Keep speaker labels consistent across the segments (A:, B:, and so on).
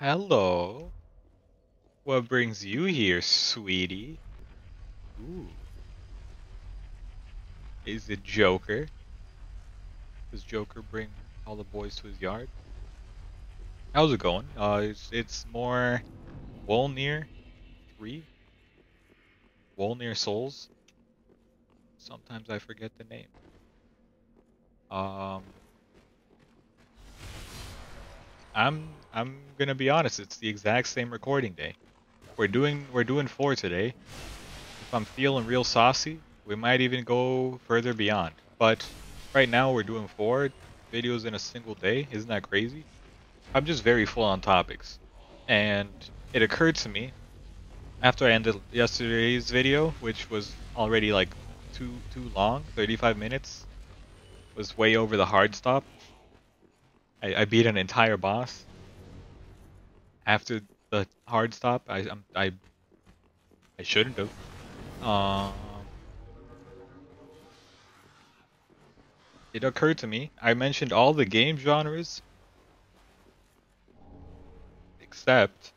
A: Hello. What brings you here, sweetie? Ooh. Is it Joker? Does Joker bring all the boys to his yard? How's it going? It's more Wolnir 3? Wolnir Souls? Sometimes I forget the name. Um, I'm gonna be honest, it's the exact same recording day. We're doing 4 today. If I'm feeling real saucy, we might even go further beyond. But right now we're doing 4 videos in a single day. Isn't that crazy? I'm just very full on topics. And it occurred to me after I ended yesterday's video, which was already like too long, 35 minutes, was way over the hard stop. I beat an entire boss. After the hard stop, I shouldn't have. Um, it occurred to me, I mentioned all the game genres except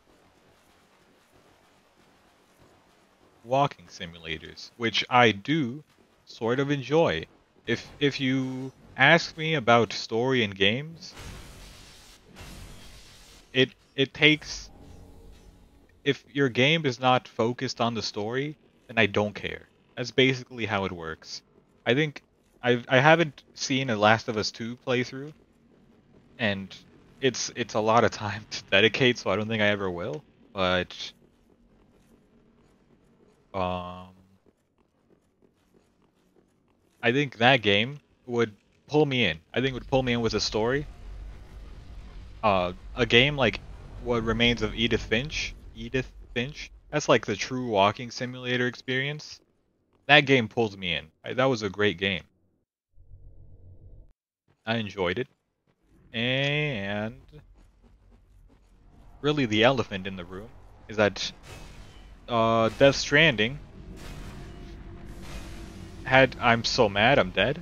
A: walking simulators, which I do sort of enjoy. If you ask me about story in games, it takes if your game is not focused on the story, then I don't care. That's basically how it works. I think I haven't seen a Last of Us 2 playthrough, and it's a lot of time to dedicate, so I don't think I ever will. But um I think that game would pull me in. I think it would pull me in with a story. A game like What Remains of Edith Finch. Edith Finch. That's like the true walking simulator experience. That game pulled me in. That was a great game. I enjoyed it. And really the elephant in the room is that Death Stranding had I'm so mad I'm dead.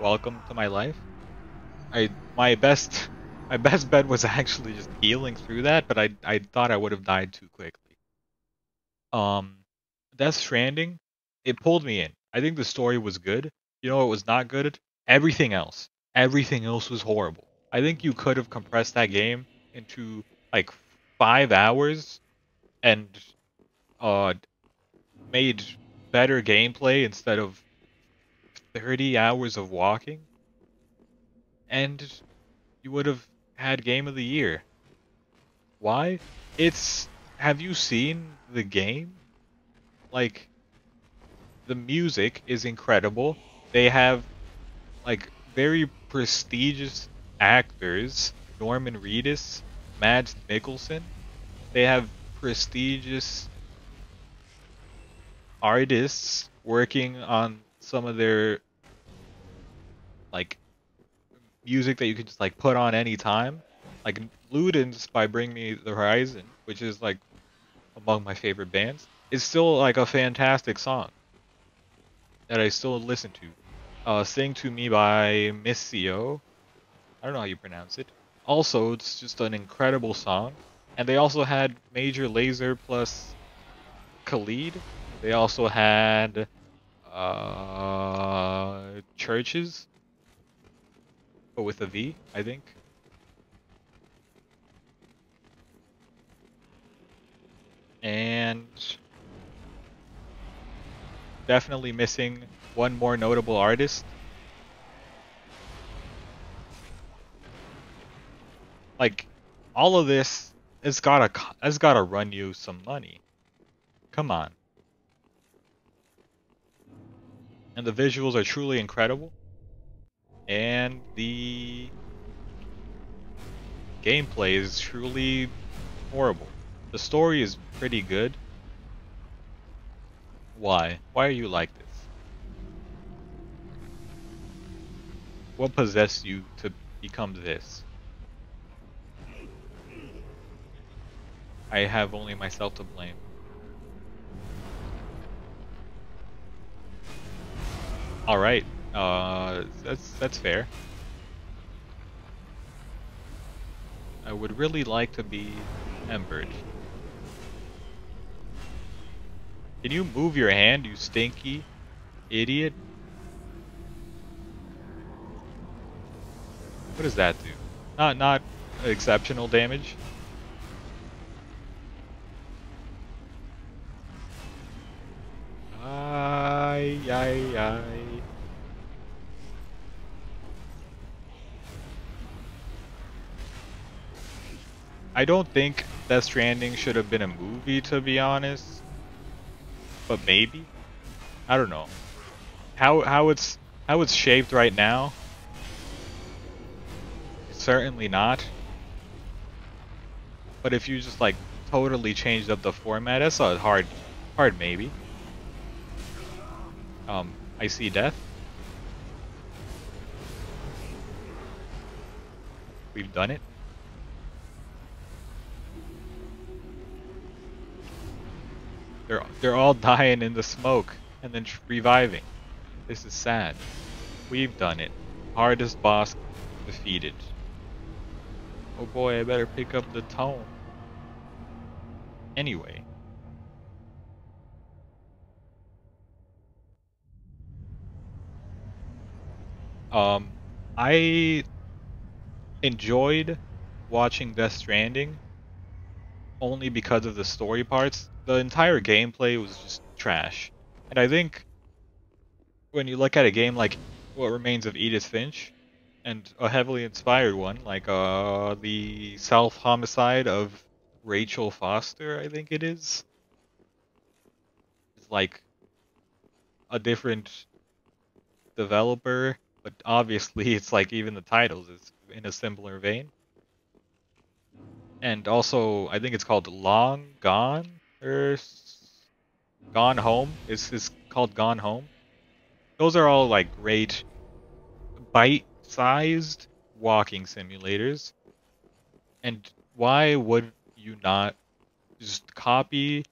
A: Welcome to my life. I my best my best bet was actually just healing through that, but I thought I would have died too quickly. Um, Death Stranding, it pulled me in. I think the story was good. You know what was not good? Everything else. Everything else was horrible. I think you could have compressed that game into like 5 hours and uh made better gameplay instead of 30 hours of walking, and you would have had Game of the Year. Why? It's have you seen the game? Like the music is incredible. They have like very prestigious actors, Norman Reedus, Mads Mikkelsen. They have prestigious artists working on some of their like music that you can just like put on any time. Like Ludens by Bring Me the Horizon, which is like among my favorite bands, is still like a fantastic song that I still listen to. Sing to Me by Missio. I don't know how you pronounce it. Also, it's just an incredible song. And they also had Major Lazer plus Khalid. They also had Churches, but with a V, I think. And definitely missing one more notable artist. Like all of this has gotta run you some money. Come on. And the visuals are truly incredible. And the gameplay is truly horrible. The story is pretty good. Why? Why are you like this? What possessed you to become this? I have only myself to blame. Alright, that's fair. I would really like to be embered. Can you move your hand, you stinky idiot? What does that do? Not exceptional damage. Ay, ay, ay. I don't think Death Stranding should have been a movie, to be honest. But maybe. I don't know. How it's shaped right now? Certainly not. But if you just like totally changed up the format, that's a hard maybe. I see death. We've done it. They're all dying in the smoke and then reviving. This is sad. We've done it. Hardest boss defeated. Oh boy, I better pick up the tone. Anyway. I enjoyed watching Death Stranding only because of the story parts. The entire gameplay was just trash. And I think when you look at a game like What Remains of Edith Finch, and a heavily inspired one, like the self-homicide of Rachel Foster, I think it is. It's like a different developer, but obviously it's like even the titles is in a similar vein. And also, I think it's called Long Gone or Gone Home. It's called Gone Home. Those are all like great bite-sized walking simulators. And why would you not just copy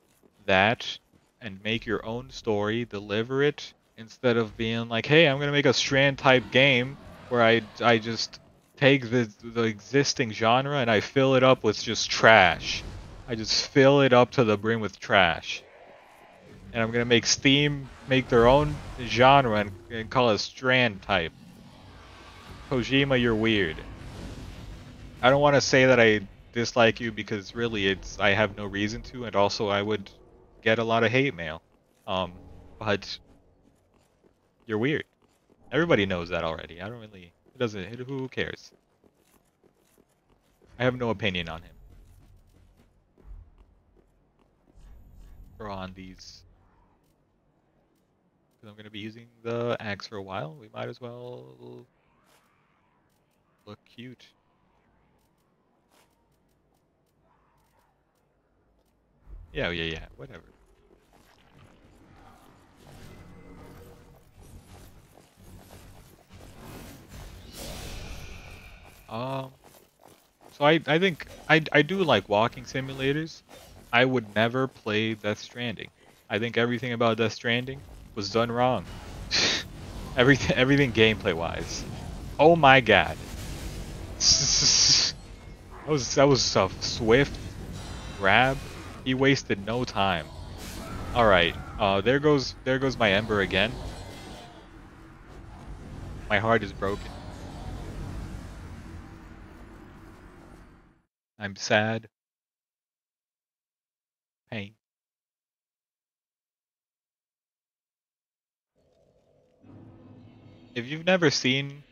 A: that and make your own story, deliver it, instead of being like, hey, I'm gonna make a Strand type game where I just take the existing genre and I fill it up with just trash. I just fill it up to the brim with trash. And I'm gonna make Steam make their own genre and call it Strand type. Kojima, you're weird. I don't want to say that I dislike you because really I have no reason to, and also I would get a lot of hate mail. Um, but you're weird. Everybody knows that already. I don't really. It doesn't. Who cares? I have no opinion on him or on these. Because I'm gonna be using the axe for a while. We might as well look cute. Yeah, yeah, yeah. Whatever. Um. So I think I do like walking simulators. I would never play Death Stranding. I think everything about Death Stranding was done wrong. Everything gameplay wise. Oh my god. That was a swift grab. He wasted no time. All right. There goes my ember again. My heart is broken. I'm sad. Pain. If you've never seen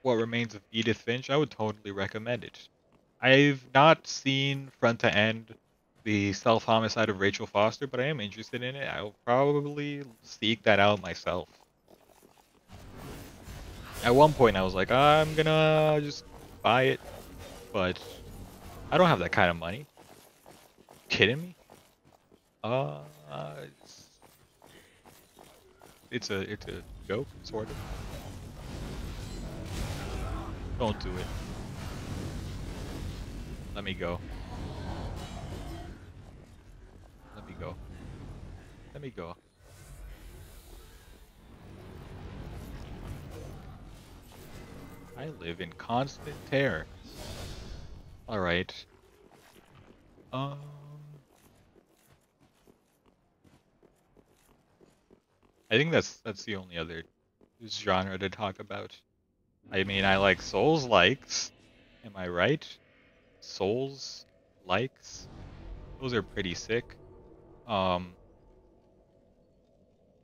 A: What Remains of Edith Finch, I would totally recommend it. I've not seen front to end the self-homicide of Rachel Foster, but I am interested in it. I'll probably seek that out myself. At one point, I was like, I'm gonna just buy it, but I don't have that kind of money. Kidding me? Uh, it's, it's a joke, sort of. Don't do it. Let me go. Let me go. Let me go. I live in constant terror. All right. I think that's the only other genre to talk about. I mean, I like Souls likes. Am I right? Souls likes. Those are pretty sick. Um,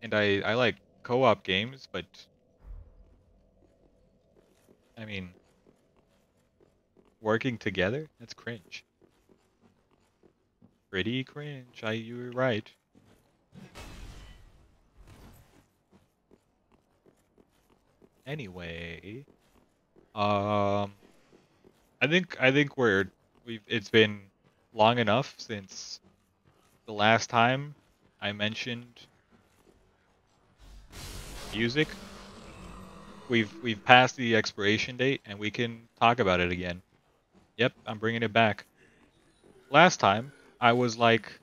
A: and I like co-op games, but I mean, working together, that's cringe. Pretty cringe. You were right. Anyway, um, I think it's been long enough since the last time I mentioned music. We've passed the expiration date and we can talk about it again. Yep, I'm bringing it back. Last time I was like,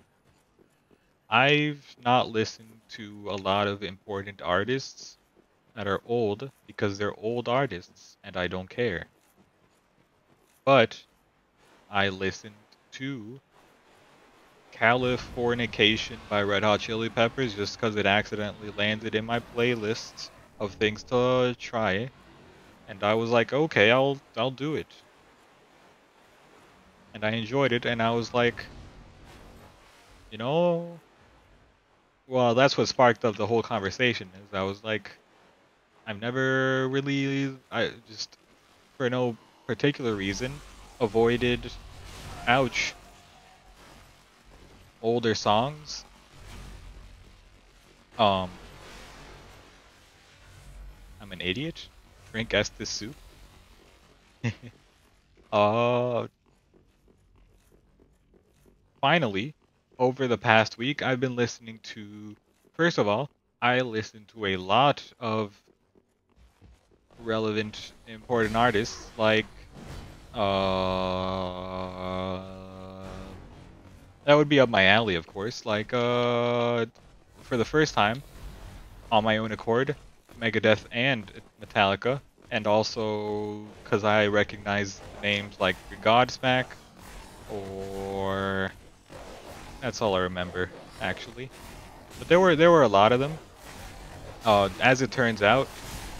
A: I've not listened to a lot of important artists that are old because they're old artists and I don't care. But I listened to Californication by Red Hot Chili Peppers just because it accidentally landed in my playlist of things to try, and I was like, okay, I'll do it. And I enjoyed it, and I was like, you know, well, that's what sparked up the whole conversation. Is I was like, I've never really, I just for no particular reason, avoided, ouch, older songs. Um, I'm an idiot. Drink Estes soup. uh, Finally, over the past week, I've been listening to. First of all, I listened to a lot of relevant, important artists like uh, that would be up my alley, of course. Like for the first time on my own accord, Megadeth and Metallica, and also because I recognize names like Godsmack, or that's all I remember actually. But there were a lot of them. As it turns out,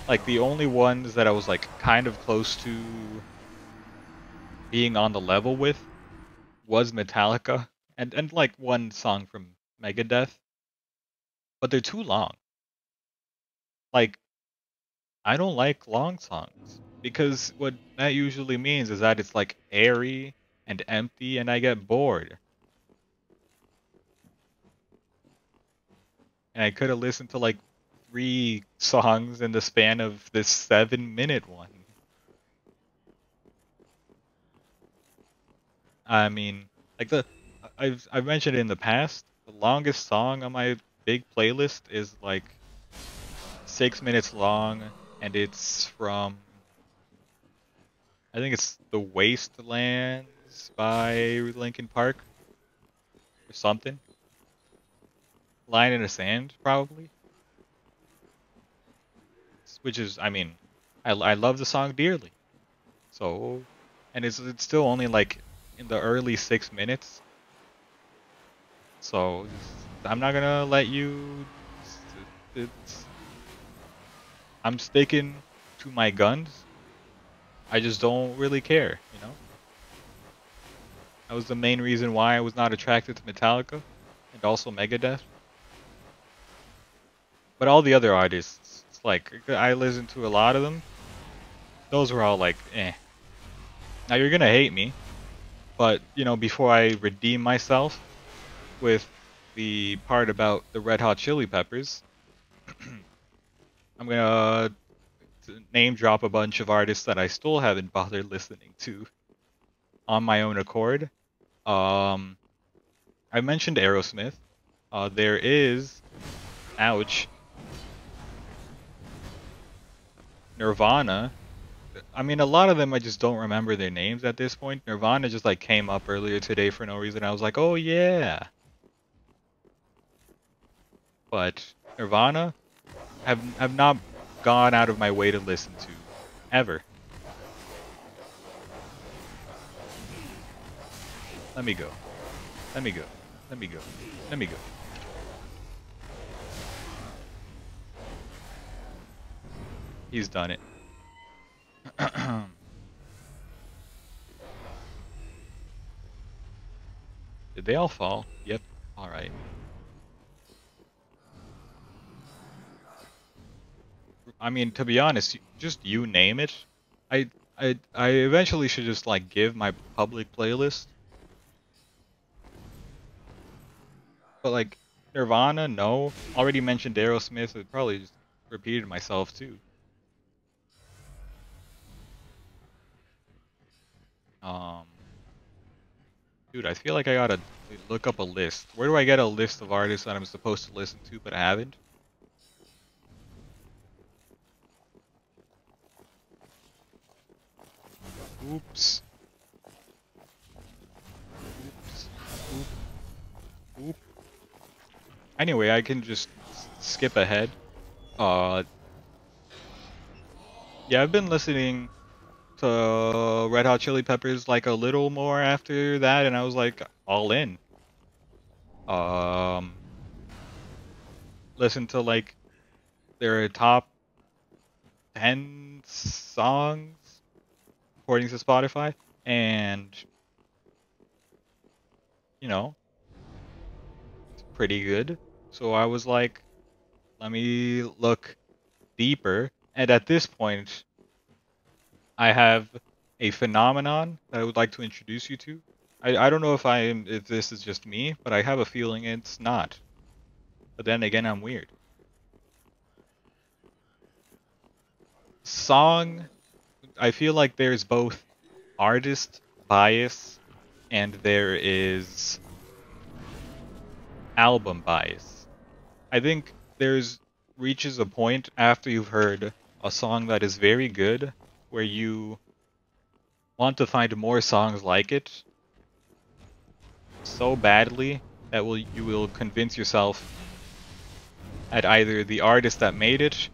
A: like the only ones that I was like kind of close to being on the level with was Metallica and like one song from Megadeth, but they're too long. Like I don't like long songs because what that usually means is that it's like airy and empty and I get bored. And I could have listened to like 3 songs in the span of this 7-minute one. I mean, like I've mentioned it in the past, the longest song on my big playlist is like 6 minutes long, and it's from I think it's The Wastelands by Linkin Park or something. Line in the Sand, probably. Which is, I mean, I love the song dearly. So, and it's still only like in the early 6 minutes. So I'm not gonna let you. It's, I'm sticking to my guns. I just don't really care, you know? That was the main reason why I was not attracted to Metallica and also Megadeth. But all the other artists, it's like I listened to a lot of them. Those were all like, eh. Now you're gonna hate me, but you know, before I redeem myself with the part about the Red Hot Chili Peppers, I'm gonna name drop a bunch of artists that I still haven't bothered listening to on my own accord. Um, I mentioned Aerosmith. There is, ouch, Nirvana. I mean, a lot of them I just don't remember their names at this point. Nirvana just like came up earlier today for no reason. I was like, oh yeah. But Nirvana have not gone out of my way to listen to ever. Let me go. Let me go. Let me go. Let me go. He's done it. Did they all fall? Yep. Alright. I mean, to be honest, just you name it. I eventually should just like give my public playlist. But like Nirvana, no. Already mentioned Aerosmith. I'd probably just repeated myself too. Um, Dude, I feel like I gotta look up a list. Where do I get a list of artists that I'm supposed to listen to but I haven't? Oops. Oops. Oop. Oop. Anyway, I can just skip ahead. Uh, yeah, I've been listening to Red Hot Chili Peppers like a little more after that, and I was like all in. Um, Listen to like their top 10 songs according to Spotify, and you know, it's pretty good. So I was like, let me look deeper. And at this point, I have a phenomenon that I would like to introduce you to. I don't know if this is just me, but I have a feeling it's not. But then again, I'm weird. Song, I feel like there's both artist bias and there is album bias. I think there's reaches a point after you've heard a song that is very good where you want to find more songs like it so badly that you will convince yourself that either the artist that made it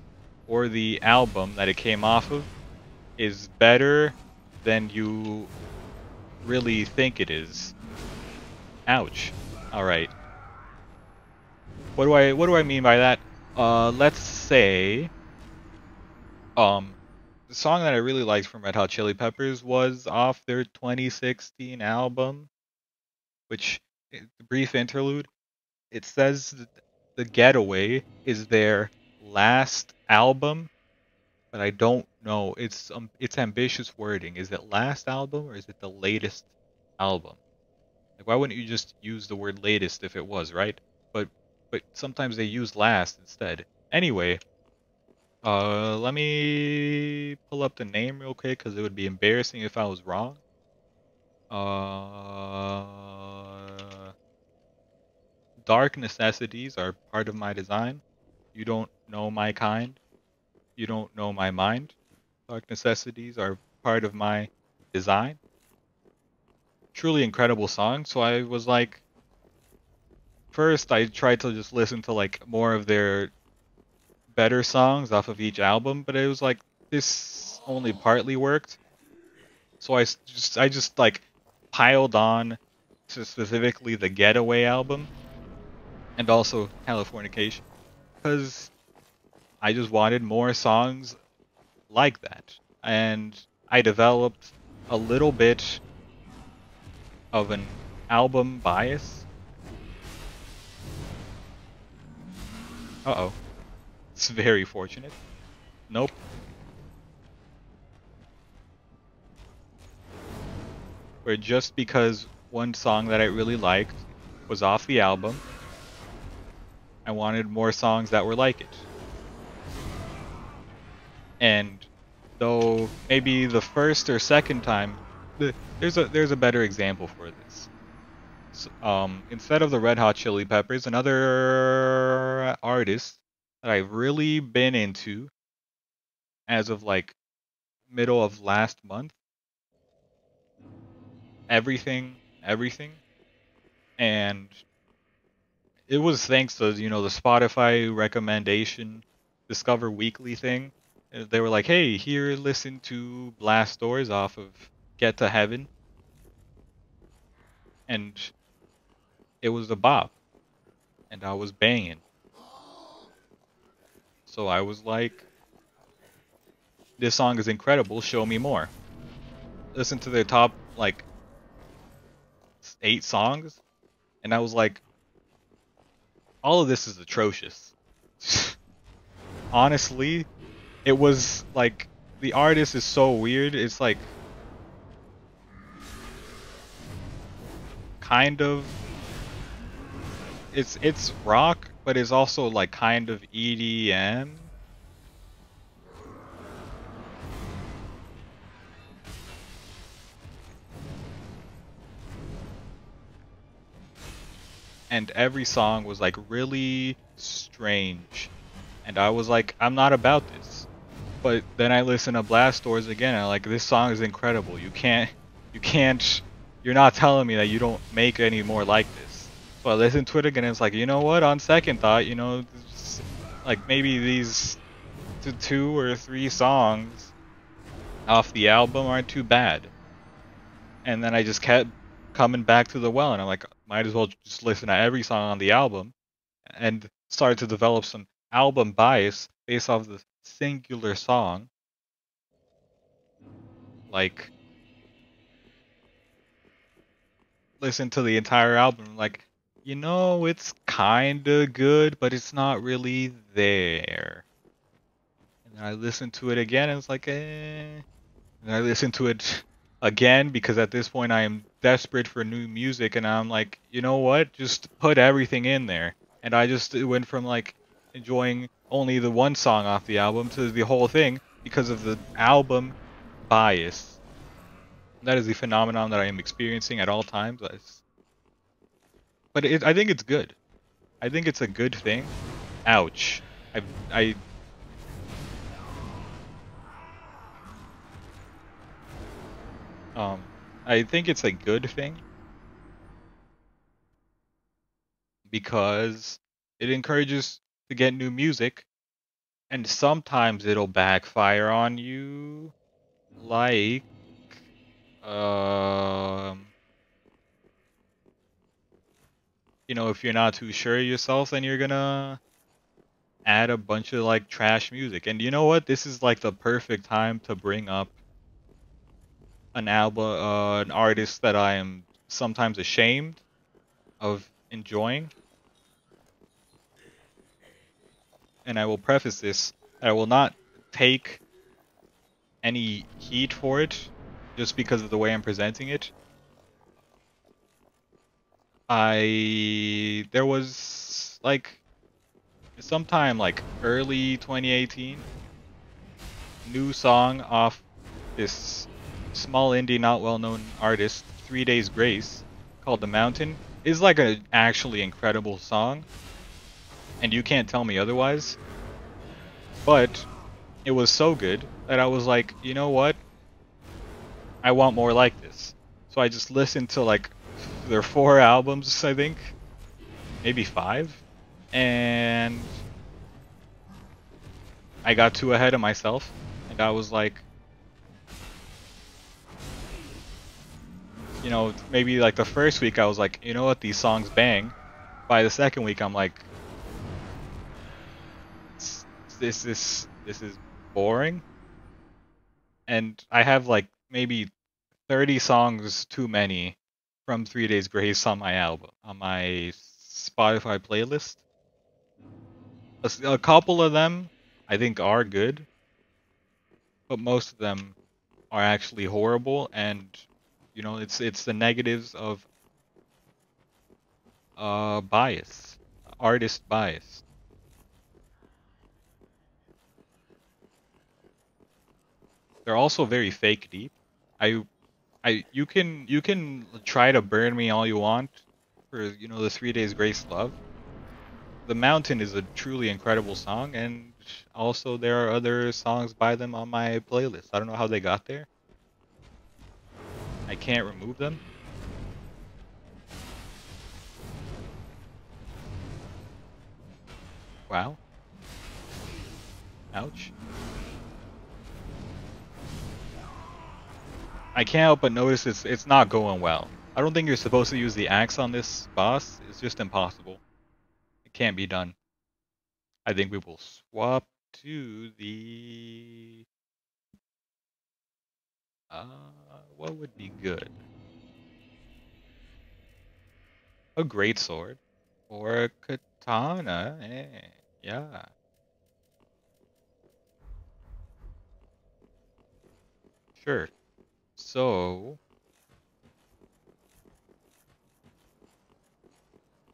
A: or the album that it came off of is better than you really think it is. Ouch. Alright. What do I mean by that? Let's say the song that I really liked from Red Hot Chili Peppers was off their 2016 album, which the brief interlude, it says that The Getaway is their last album, but I don't know. It's ambitious wording. Is it last album or is it the latest album? Like why wouldn't you just use the word latest if it was, right? But sometimes they use last instead. Anyway, let me pull up the name real quick because it would be embarrassing if I was wrong. Dark necessities are part of my design. You don't know my kind. You don't know my mind. Dark necessities are part of my design. Truly incredible song. So I was like, first I tried to just listen to like more of their better songs off of each album, but it was like this only partly worked. So I just like piled on to specifically the Getaway album and also Californication because I just wanted more songs like that. And I developed a little bit of an album bias. Uh-oh. It's very fortunate. Nope. Where just because one song that I really liked was off the album, I wanted more songs that were like it. And though maybe the first or second time, there's a better example for this. So, instead of the Red Hot Chili Peppers, another artist that I've really been into as of like middle of last month, everything, and it was thanks to the Spotify recommendation, Discover Weekly thing. They were like, "Hey, here, listen to Blast Doors off of Get to Heaven." and it was a bop, and I was banging. So I was like, this song is incredible, show me more. Listen to their top like 8 songs, and I was like, all of this is atrocious. Honestly, it was like the artist is so weird. It's like kind of it's rock, but it's also like kind of EDM. And every song was like really strange. And I was like, I'm not about this. But then I listen to Blast Doors again, and I'm like, this song is incredible. You're not telling me that you don't make any more like this. So I listened to it again, and it's like, you know what? On second thought, like maybe these 2 or 3 songs off the album aren't too bad. And then I just kept coming back to the well, and I'm like, might as well just listen to every song on the album, and started to develop some album bias based off the singular song. Like, listen to the entire album, like, it's kinda good, but it's not really there. And then I listened to it again, and it's like, eh. And I listened to it again because at this point I am desperate for new music, and I'm like, you know what? Just put everything in there. And I just went from like enjoying only the one song off the album to the whole thing because of the album bias. That is the phenomenon that I am experiencing at all times. But I think it's good. I think it's a good thing. Ouch. I I think it's a good thing because it encourages to get new music, and sometimes it'll backfire on you, like um if you're not too sure of yourself, then you're gonna add a bunch of like trash music. And you know what? This is like the perfect time to bring up an artist that I am sometimes ashamed of enjoying. And I will preface this, I will not take any heat for it just because of the way I'm presenting it. There was like sometime like early 2018, new song off this small indie, not well known artist, 3 Days Grace, called The Mountain. Is like an actually incredible song, and you can't tell me otherwise. But it was so good that I was like, you know what? I want more like this. So I just listened to like their 4 albums, I think, maybe 5, and I got too ahead of myself, and I was like, maybe like the first week I was like, you know what, these songs bang. By the second week, I'm like, this is boring. And I have like maybe 30 songs too many from 3 Days Grace on my Spotify playlist. A couple of them I think are good, but most of them are actually horrible, and it's the negatives of bias, artist bias. They're also very fake deep. You can try to burn me all you want for the 3 Days Grace love. The Mountain is a truly incredible song, and also there are other songs by them on my playlist. I don't know how they got there. I can't remove them. Wow. Ouch. I can't help but notice it's not going well. I don't think you're supposed to use the axe on this boss. It's just impossible. It can't be done. I think we will swap to the... what would be good? A great sword or a katana. Yeah, sure. So,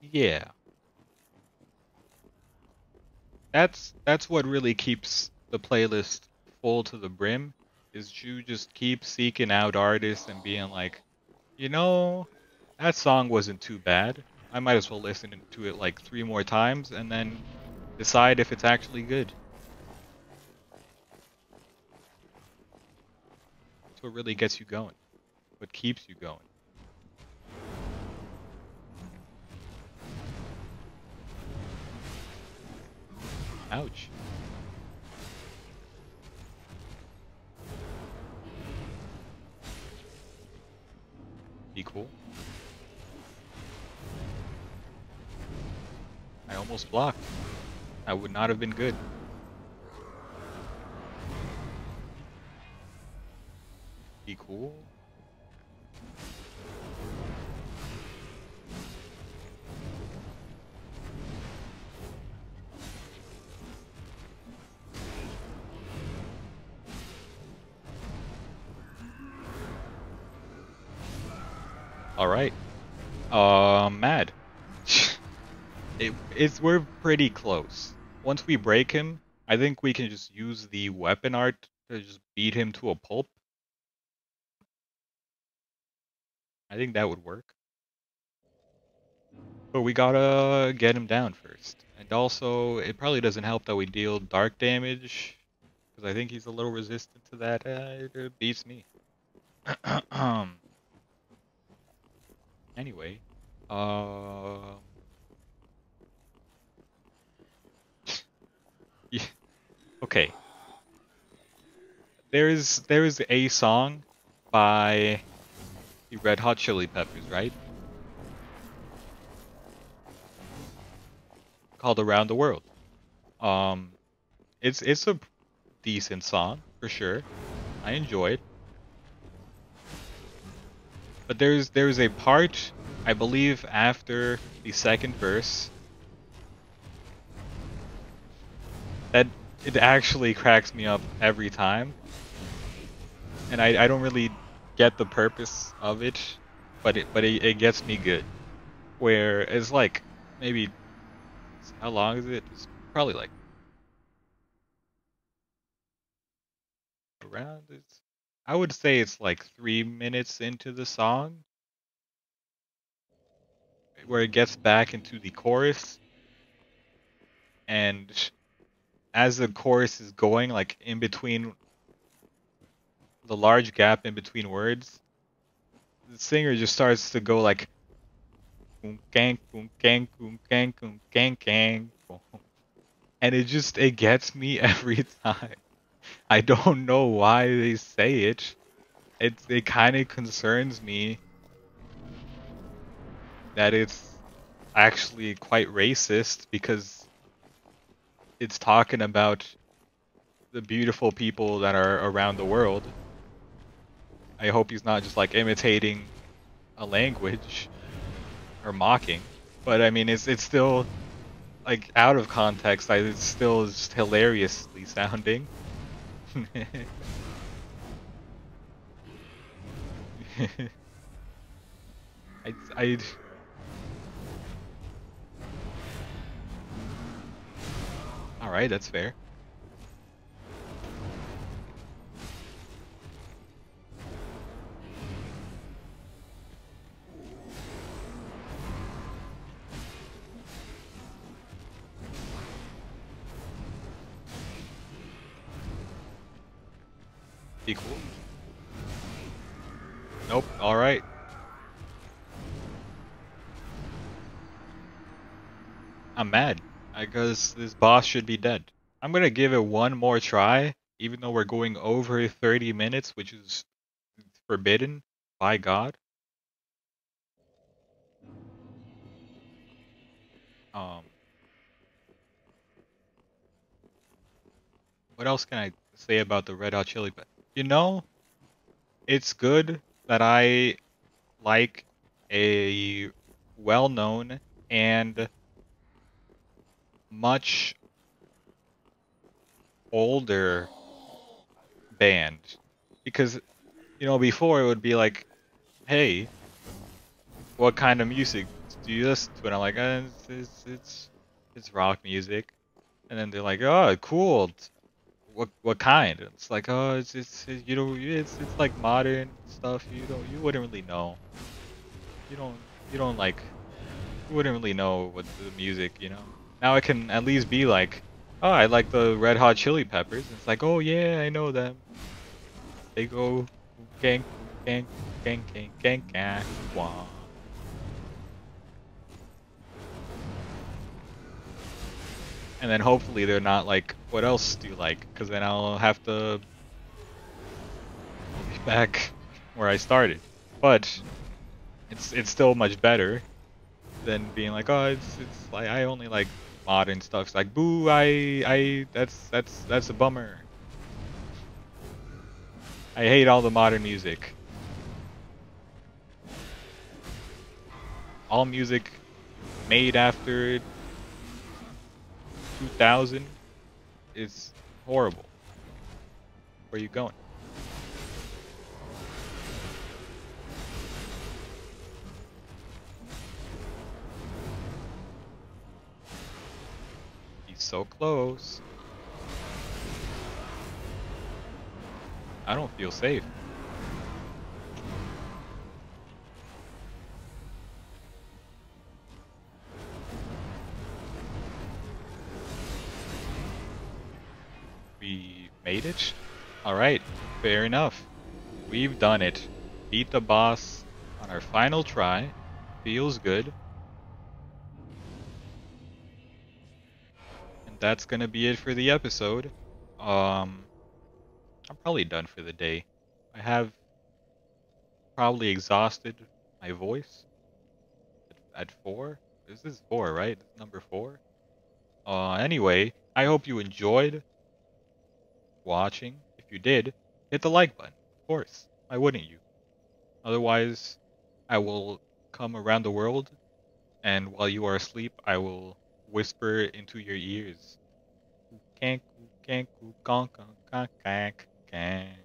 A: yeah, that's what really keeps the playlist full to the brim. Is you just keep seeking out artists and being like, you know, that song wasn't too bad. I might as well listen to it like 3 more times and then decide if it's actually good. That's what really gets you going. What keeps you going. Ouch. Be cool. I almost blocked. That would not have been good. Be cool. All right. Mad. We're pretty close. Once we break him, I think we can just use the weapon art to just beat him to a pulp. I think that would work. But we gotta get him down first. And also, it probably doesn't help that we deal dark damage, because I think he's a little resistant to that. It beats me. Anyway, um, yeah, okay. There is a song by the Red Hot Chili Peppers, right? Called "Around the World." Um, it's a decent song for sure. I enjoy it, but there's a part, I believe, after the second verse that it actually cracks me up every time, and I don't really get the purpose of it, but it gets me good. Where it's like maybe how long is it? It's probably like around it's I would say it's like 3 minutes into the song where it gets back into the chorus, and as the chorus is going, like in between the large gap in between words, the singer just starts to go like "Boom, gang boom gang boom gang boom gang gang boom." And it gets me every time. I don't know why they say it. It kind of concerns me that it's actually quite racist because it's talking about the beautiful people that are around the world. I hope he's not just like imitating a language or mocking. But I mean, it's still like out of context. It's still just hilariously sounding. I all right, that's fair. Be cool. Nope. All right. I'm mad because this boss should be dead. I'm gonna give it one more try, even though we're going over 30 minutes, which is forbidden by God. Um, what else can I say about the Red Hot Chili Peppers? You know, it's good that I like a well-known and much older band because before it would be like, hey, what kind of music do you listen to? And I'm like, it's rock music. And then they're like, oh, cool. What kind? And it's like, oh, it's like modern stuff. You wouldn't really know. You don't you don't like you wouldn't really know what the music. Now I can at least be like, oh, I like the Red Hot Chili Peppers. And it's like, oh yeah, I know them. They go gang gang gang gang gang gang. Wah. And then hopefully they're not like, what else do you like? Because then I'll be back where I started. But it's still much better than being like, oh, it's like I only like modern stuff. It's like, boo, that's a bummer. I hate all the modern music. All music made after 2000 is horrible. Where you going? He's so close. I don't feel safe. We made it? Alright, fair enough. We've done it. Beat the boss on our final try. Feels good. And that's gonna be it for the episode. Um, I'm probably done for the day. I have probably exhausted my voice at 4. This is 4, right? This is number 4. Anyway, I hope you enjoyed watching. If you did, hit the like button. Of course. Why wouldn't you? Otherwise, I will come around the world, and while you are asleep, I will whisper into your ears. Can't, can't, can't, can't, can't.